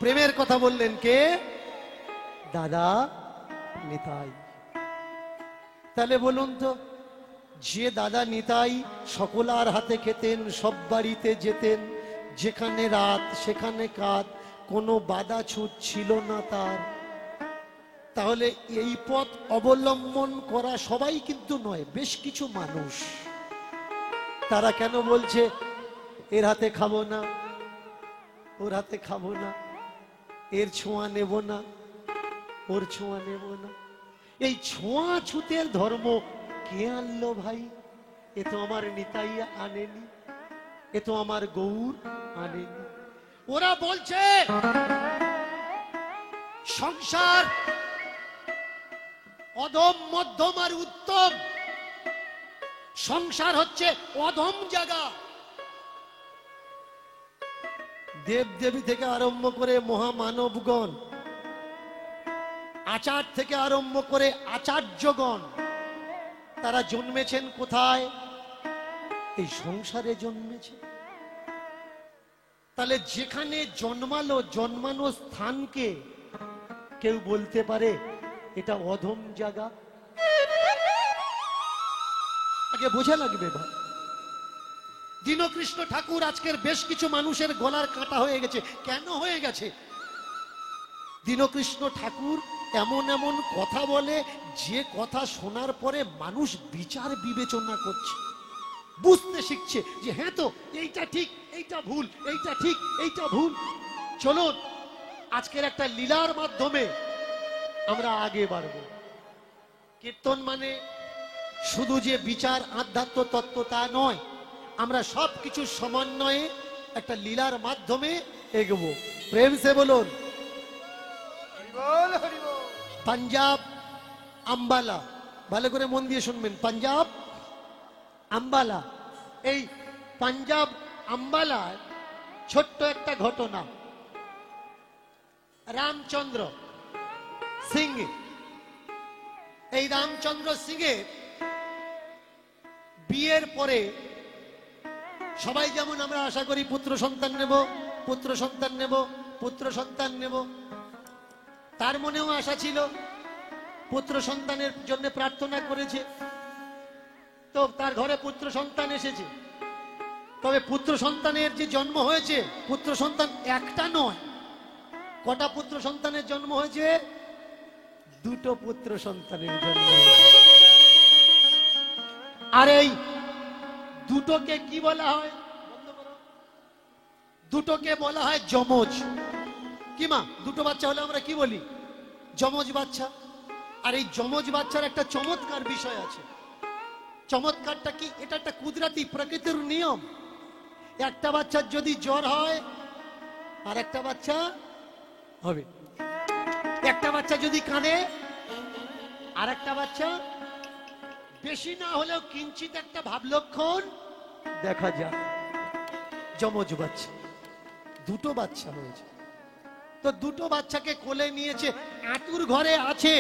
প্রেমের কথা বললেন কে? দাদা নিতাই। তাহলে বলুন তো, যে দাদা নিতাই সকলার হাতে খেতেন, সব বাড়িতে যেতেন, যেখানে রাত সেখানে কাত, কোনো বাধা ছুট ছিল না তার, তাহলে এই পথ অবলম্বন করা সবাই কিন্তু নয়, বেশ কিছু মানুষ। তারা কেন বলছে এর হাতে খাবো না, ওর হাতে খাবো না, এর ছোঁয়া নেব না, ওর ছোঁয়া নেব না? এই ছোঁয়া ছুতের ধর্ম কে আনলো ভাই? এ তো আমার নিতাই আনেনি, এ তো আমার গৌর আনেনি। ওরা বলছে সংসার অধম, মধ্যম আর উত্তম। সংসার হচ্ছে অধম জায়গা। দেব দেবী থেকে আরম্ভ করে মহামানবগণ, আচার থেকে আরম্ভ করে আচার্যগণ, তারা জন্মেছেন কোথায়? এই সংসারে জন্মেছে। তাহলে যেখানে জন্মালো, জন্মানো স্থানকে কেউ বলতে পারে এটা অধম জায়গা? আগে বোঝা লাগবে ভাই। দীনকৃষ্ণ ঠাকুর আজকের বেশ কিছু মানুষের গলার কাঁটা হয়ে গেছে। কেন হয়ে গেছে? দীনকৃষ্ণ ঠাকুর এমন এমন কথা বলে, যে কথা শোনার পরে মানুষ বিচার বিবেচনা করছে, বুঝতে শিখছে যে হ্যাঁ তো এইটা ঠিক, এইটা ভুল, এইটা ঠিক, এইটা ভুল। চলুন আজকের একটা লীলার মাধ্যমে আমরা আগে বাড়ব। কীর্তন মানে শুধু যে বিচার, আধ্যাত্ম তত্ত্ব তা নয়, আমরা সব কিছু সমন্বয়ে একটা লীলার মাধ্যমে এগোবো। প্রেম সে বলুন পাঞ্জাব আম্বালা। ভালো করে মন দিয়ে শুনবেন, পাঞ্জাব আম্বালা। এই পাঞ্জাব আম্বালার ছোট্ট একটা ঘটনা। রামচন্দ্র সিং, এই রামচন্দ্র সিং এর বিয়ের পরে সবাই যেমন আমরা আশা করি পুত্র সন্তান নেব, পুত্র সন্তান নেব, পুত্র সন্তান নেব, তার মনেও আশা ছিল, পুত্র সন্তানের জন্য প্রার্থনা করেছে, তো তার ঘরে পুত্র সন্তান এসেছে। তবে পুত্র সন্তানের যে জন্ম হয়েছে, পুত্র সন্তান একটা নয়, কটা পুত্র সন্তানের জন্ম হয়েছে? দুটো পুত্র সন্তানের জন্ম। আর এই দুটোকে কি বলা হয়? দুটোকে বলা হয় যমজ। কি মা, দুটো বাচ্চা হলে আমরা কি বলি? যমজ বাচ্চা। আর এই যমজ বাচ্চার একটা চমৎকার বিষয় আছে। চমৎকারটা কি? এটা একটা কুদরতি প্রকৃতির নিয়ম। একটা বাচ্চার যদি জ্বর হয় আর একটা বাচ্চা হবে, একটা বাচ্চা যদি কাঁদে আর একটা বাচ্চা, বেশি না হলেও কিঞ্চিত একটা ভাব লক্ষণ দেখা যায়। যমজ বাচ্চা, দুটো বাচ্চা হয়েছে, তো দুটো বাচ্চাকে কোলে নিয়েছে, আঁতুর ঘরে আছে।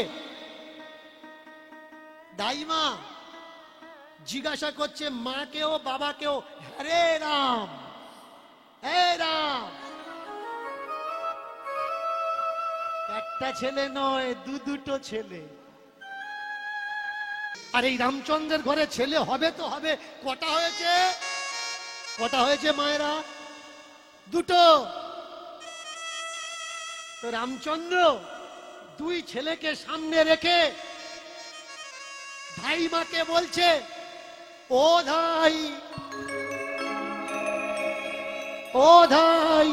দাইমা জিজ্ঞাসা করছে মাকেও বাবাকেও, হরে রাম, হে রাম, একটা ছেলে নয়, দুটো ছেলে। আর এই রামচন্দ্রের ঘরে ছেলে হবে তো হবে। কটা হয়েছে? কটা হয়েছে মায়েরা? দুটো। তো রামচন্দ্র দুই ছেলেকে সামনে রেখে ভাই মাকে বলছে, ও ধাই, ও ধাই,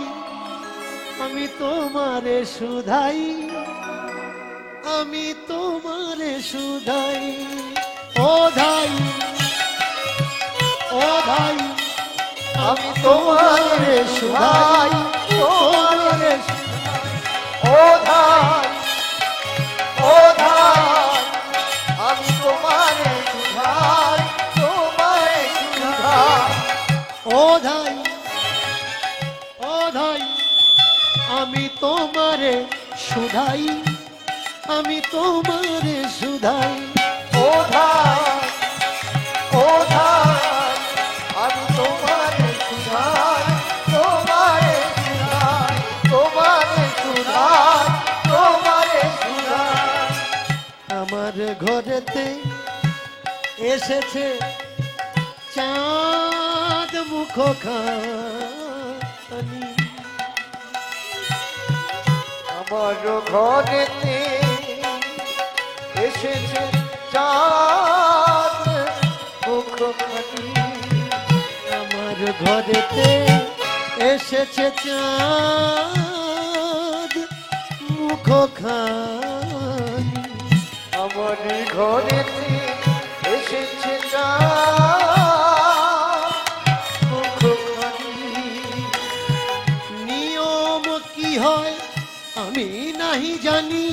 আমি তোমারে সুধাই, আমি তোমারে সুধাই। ও ধাই, ও ধাই, আমি তোমারে সুধাই, তোমারে ও ধাই, ও ধাই, আমি তোমারে সুধাই, তোমারে সুধাই। ও ধাই, ও ধাই, আমি তোমারে সুধাই, আমি তোমারে সুধাই। ও ধাই, ও ধাই, আমি তোমারে সুধাই, তোমারে সুধাই, তোমারে সুধাই, তোমারে সুধাই। আমার ঘরেতে এসেছে চাঁদ মুখখানি, আমার ঘরেতে এসেছে চাঁদ মুখখানি, আমার ঘরেতে এসেছে চাঁদ মুখখানি, আমার ঘরেতে এসেছে চাঁদ মুখখানি। নিয়ম কি হয় আমি নাহি জানি,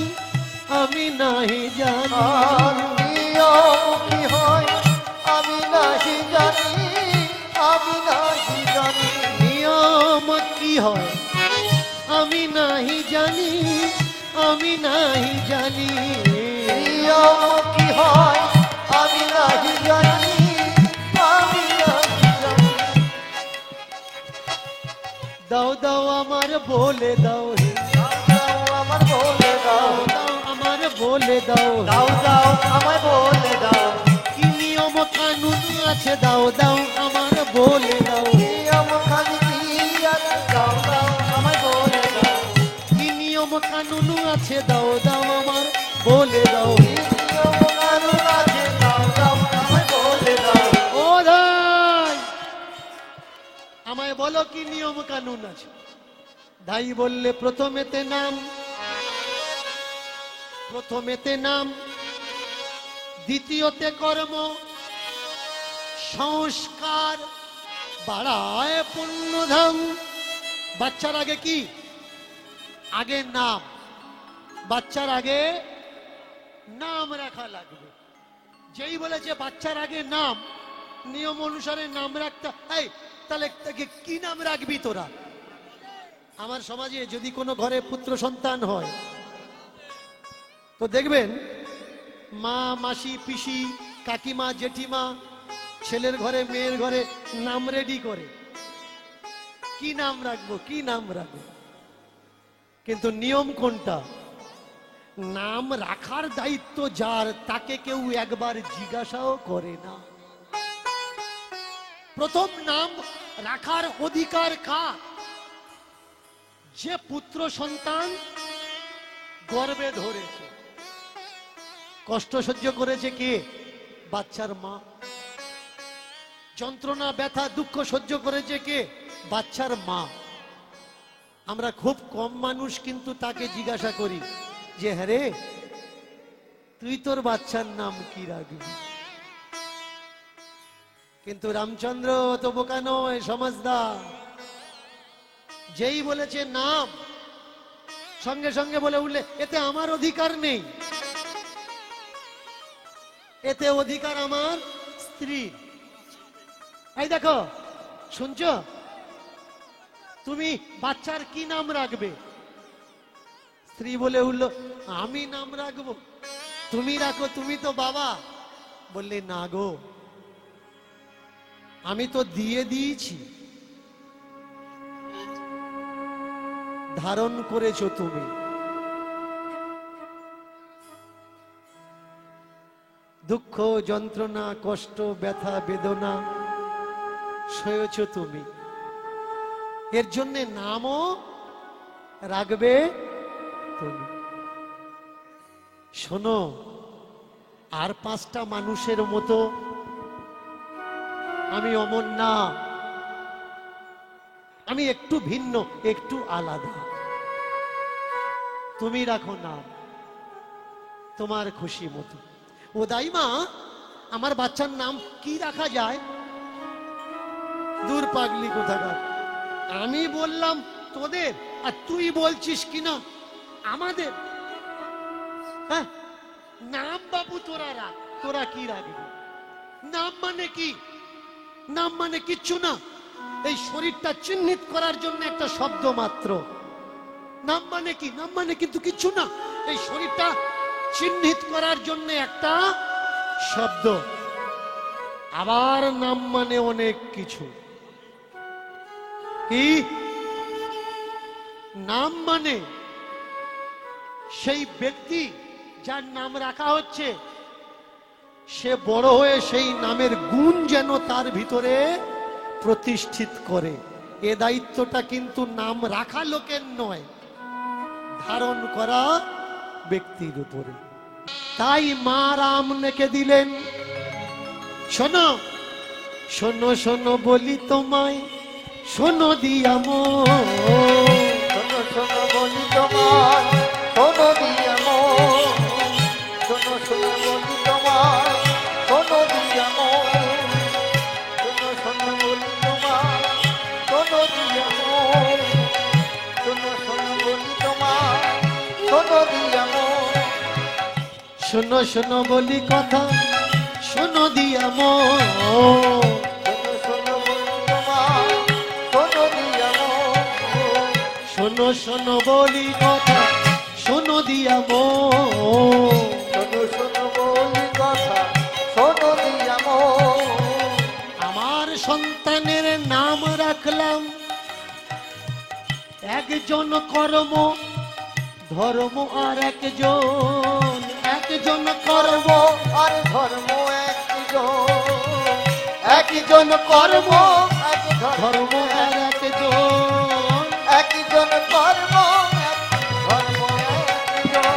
আমি নাহি জানি। আর নিয়ম কি হয় আমি নাহি জানি, আমি নাহি জানি। নিয়ম কি হয় আমি নাহি জানি, আমি নাহি জানি। নিয়ম কি হয় আমি নাহি জানি, আমি নাহি জানি। দাও দাও আমার বলে দাও হে, দাও আমার বলে দাও, দাও আমার বলে দাও, দাও দাও আমায় বলে দাও। কি নিয়ম কানুন আছে দাও দাও আমার বলে দাও, নিয়ম খালি কি আছে দাও দাও আমায় বলে দাও। কি নিয়ম কানুন আছে দাও দাও আমার বলে দাও। নিয়ম কানুন আছে দাও দাও আমায় বলে দাও। ও ধাই, আমায় বলো কি নিয়ম কানুন আছে। ধাই বললে প্রথমেতে নাম, প্রথমেতে নাম, দ্বিতীয়তে কর্ম, সংস্কার বাড়ায় পুণ্যধাম। বাচ্চার আগে কি? আগে নাম। বাচ্চার আগে নাম রাখা লাগবে। যেই বলেছে বাচ্চার আগে নাম, নিয়ম অনুসারে নাম রাখতে। এই তাহলে তাকে কি নাম রাখবি তোরা? আমার সমাজে যদি কোনো ঘরে পুত্র সন্তান হয় তো দেখবেন মা, মাসি, পিসি, কাকিমা, জেঠিমা ছেলের ঘরে মেয়ের ঘরে নাম রেডি করে, কি নাম রাখবো, কি নাম রাখবো। কিন্তু নিয়ম কোনটা? নাম রাখার দায়িত্ব যার, তাকে কেউ একবার জিজ্ঞাসাও করে না। প্রথম নাম রাখার অধিকার কার? যে পুত্র সন্তান গর্ভে ধরেছে। কষ্ট সহ্য করেছে কে? বাচ্চার মা। যন্ত্রণা, ব্যথা, দুঃখ সহ্য করেছে কে? বাচ্চার মা। আমরা খুব কম মানুষ কিন্তু তাকে জিজ্ঞাসা করি যে হ্যাঁ রে, তুই তোর বাচ্চার নাম কি রাখবি? কিন্তু রামচন্দ্র তো বোকা নয়, সমাজদার। যেই বলেছে নাম, সঙ্গে সঙ্গে বলে উঠলে এতে আমার অধিকার নেই, এতে অধিকার আমার স্ত্রী। এই দেখো, শুনছ? তুমি বাচ্চার কি নাম রাখবে? স্ত্রী বলে উঠল, আমি নাম রাখবো? তুমি রাখো, তুমি তো বাবা। বললে না গো, আমি তো দিয়ে দিয়েছি, ধারণ করেছো তুমি। দুঃখ, যন্ত্রণা, কষ্ট, ব্যথা, বেদনা সয়েছ তুমি, এর জন্য নামও রাখবে তুমি। শোনো, আর 5টা মানুষের মতো আমি অমর না, আমি একটু ভিন্ন, একটু আলাদা। তুমি রাখো নাম তোমার খুশি মতো। ও দাইমা, আমার বাচ্চার নাম কি রাখা যায়? দূর পাগলি কোথাকার, আমি বললাম তোদের, আর তুই বলছিস কিনা আমাদের। হ্যাঁ, নাম বাবু তোরা রাখ, তোরা কি রাখবি? নাম মানে কি? নাম মানে কিচ্ছু না, এই শরীরটা চিহ্নিত করার জন্য একটা শব্দ মাত্র। নাম মানে কি? নাম মানে কিন্তু কিচ্ছু না, এই শরীরটা চিহ্নিত করার জন্য একটা শব্দ। আবার নাম মানে অনেক কিছু। কি নাম মানে? সেই ব্যক্তি যার নাম রাখা হচ্ছে, সে বড় হয়ে সেই নামের গুণ যেন তার ভিতরে প্রতিষ্ঠিত করে। এ দায়িত্বটা কিন্তু নাম রাখা লোকের নয়, ধারণ করা ব্যক্তির উপরে। তাই মা রাম নেকে দিলেন। শোনো শোনো শোনো বলি তোমায়, শোনো দিয়া মন, শোনো শোনো বলি তোমার, শোনো দিয়া মন, শোনো শোনো বলি তোমার, শোনো দিয়া মন, শোনো শোনো বলি তোমার, শোনো দিয়া মন, শোনো শোনো বলি তোমার, শোনো দিয়া মন। শোনো শোনো বলি কথা, শোনো দিয়া মন, শোনো শোনো বলি তোমার, শোনো দিয়া মন। শোনো শোনো বলি কথা, শোনো দিয়া মন। শোনো শোনো বলি কথা, শোনো দিয়া মন। আমার সন্তানের নাম রাখলাম, একজন কর্ম ধর্ম আর একজন, একজন কর্ম আর ধর্ম একজন, একজন কর্ম এক ধর্ম আর একজন, একজন কর্ম, ধর্ম একজন।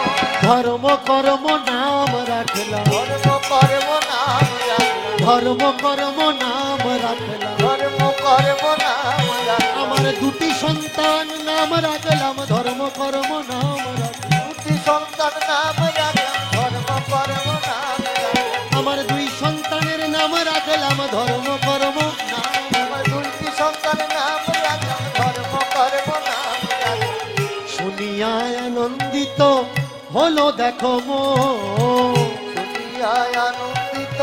ধর্ম কর্ম নাম রাখলাম, ধর্ম কর্ম নাম রাখলাম, ধর্ম কর্ম নাম রাখলাম। ধর্ম কর্ম নাম রাখলাম। আমার দুটি সন্তান নাম রাখলাম, ধর্ম কর্ম নাম রাখলাম। দুটি সন্তান নাম রাখলাম, ধর্ম কর্ম নাম রাখলাম। আমার দুই সন্তানের নাম রাখলাম, ধর্ম কর্ম নাম। আমার দুইটি হলো দেখো মন, শুনিয়া আনন্দিত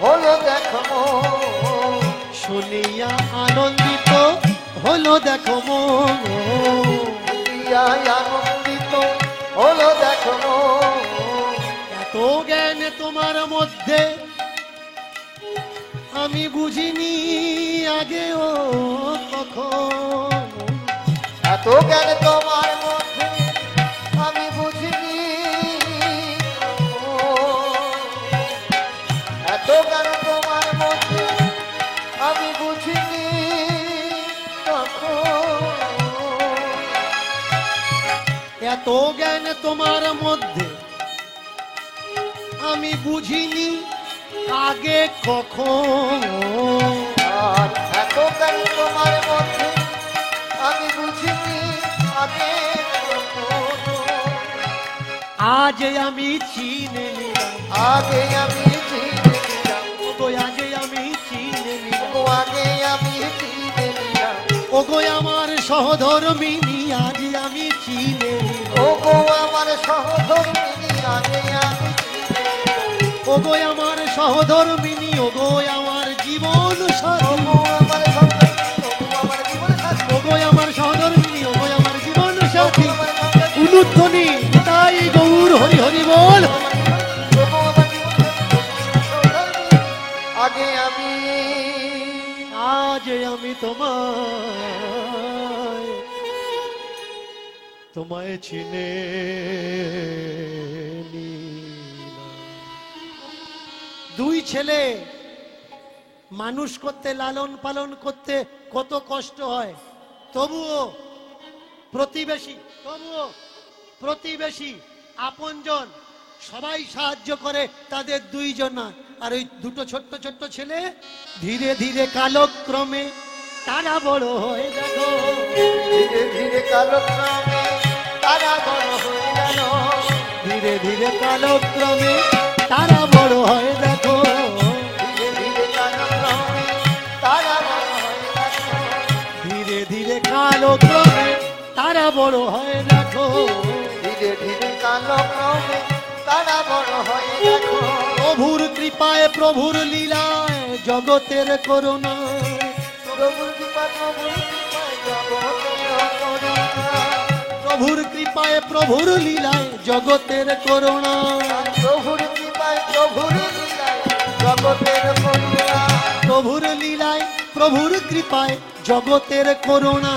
হলো দেখো মন, শুনিয়া আনন্দিত হলো দেখো মন, শুনিয়া আনন্দিত হলো দেখো মন। এত জ্ঞান তোমার মধ্যে আমি বুঝিনি আগেও কখন, এত জ্ঞান তোমার মধ্যে আমি বুঝিনি, এত জ্ঞান তোমার মধ্যে আমি বুঝিনি তখন, এত জ্ঞান তোমার মধ্যে আমি বুঝিনি আগে কখন, আর এত জ্ঞান তোমার মধ্যে আমি বুঝিনি আগে কখনো। আজ আমি চিনে নিলাম, আগে আমি চিনে নিলাম, ওগো আগে আমি চিনে নিলাম, ও আগে আমি চিনে নিলাম, ওগো আমার সহধর্মিনী আজ আমি চিনে নিলাম, ও গো আমার সহধর্মিনী আগে আমি চিনে নিলাম, ওগো আমার সহধর্মিনী, ওগো আমার জীবন ও সাথী, গো আমার সহধর্মিনী, ও গো আমার জীবন সাথী, ওগো আমার সহধর্মিনী, ওগো আমার জীবন ও গো সাথী, আমার সহধর্মিনী, উলুধ্বনি তাই গৌর হরি হরি বল। ও গো আমার জীবন সাথী, সহধর্মিনী আগে আমি। আজ আমি তোমায় তোমায় চিনে নিলাম। দুই ছেলে মানুষ করতে, লালন পালন করতে কত কষ্ট হয়, তবুও প্রতিবেশী আপনজন সবাই সাহায্য করে তাদের দুইজনা। আর ওই দুটো ছোট্ট ছোট্ট ছেলে ধীরে ধীরে কালক্রমে তারা বড় হয়ে দেখো, ধীরে ধীরে কালক্রমে তারা বড় হয়ে গেল, ধীরে ধীরে কালক্রমে তারা বড় হয়ে দেখো, ধীরে ধীরে কালক্রমে তারা বড় হয়ে গেল, ধীরে ধীরে কালক্রমে তারা বড় হয়ে দেখো, ধীরে ধীরে কালক্রমে তারা বড় হয়ে গেল। প্রভুর কৃপায় প্রভুর লীলায় জগতের করুণা, প্রভুর কৃপা প্রভুর কৃপায় জগতের করুণা, প্রভুর কৃপায় প্রভুর লীলায় জগতের করুণা, প্রভুর কৃপায় প্রভুর লীলায় জগতের করুণা, প্রভুর লীলায় প্রভুর কৃপায় জগতের করুণা,